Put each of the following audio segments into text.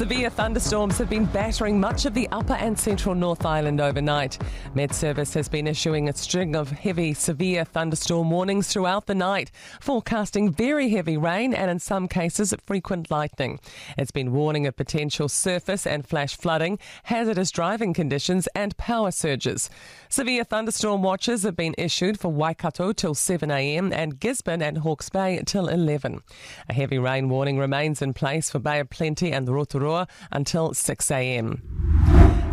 Severe thunderstorms have been battering much of the upper and central North Island overnight. Met Service has been issuing a string of heavy, severe thunderstorm warnings throughout the night, forecasting very heavy rain and in some cases frequent lightning. It's been warning of potential surface and flash flooding, hazardous driving conditions and power surges. Severe thunderstorm watches have been issued for Waikato till 7 a.m. and Gisborne and Hawke's Bay till 11. A heavy rain warning remains in place for Bay of Plenty and the Rotorua until 6 a.m.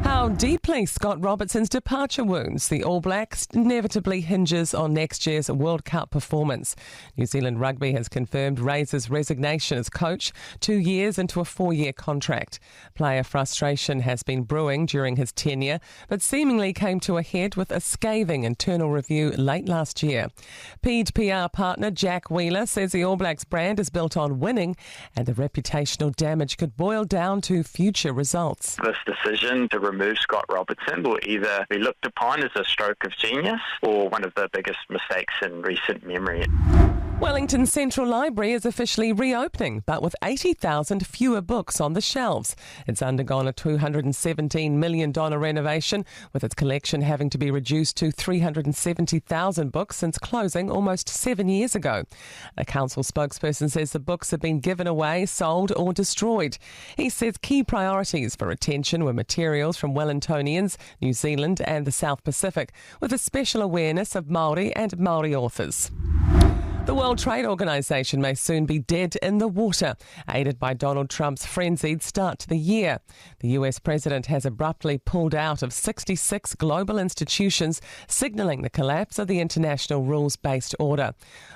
How deeply Scott Robertson's departure wounds the All Blacks inevitably hinges on next year's World Cup performance. New Zealand Rugby has confirmed Razor's resignation as coach 2 years into a 4-year contract. Player frustration has been brewing during his tenure, but seemingly came to a head with a scathing internal review late last year. Peed PR partner Jack Wheeler says the All Blacks brand is built on winning and the reputational damage could boil down to future results. This decision to remove Scott Robertson will either be looked upon as a stroke of genius or one of the biggest mistakes in recent memory. Wellington Central Library is officially reopening, but with 80,000 fewer books on the shelves. It's undergone a $217 million renovation, with its collection having to be reduced to 370,000 books since closing almost 7 years ago. A council spokesperson says the books have been given away, sold or destroyed. He says key priorities for retention were materials from Wellingtonians, New Zealand and the South Pacific, with a special awareness of Māori and Māori authors. The World Trade Organization may soon be dead in the water, aided by Donald Trump's frenzied start to the year. The US president has abruptly pulled out of 66 global institutions, signalling the collapse of the international rules-based order.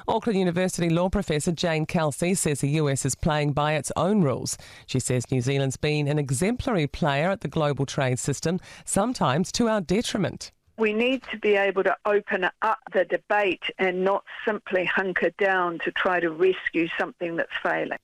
Auckland University law professor Jane Kelsey says the US is playing by its own rules. She says New Zealand's been an exemplary player at the global trade system, sometimes to our detriment. We need to be able to open up the debate and not simply hunker down to try to rescue something that's failing.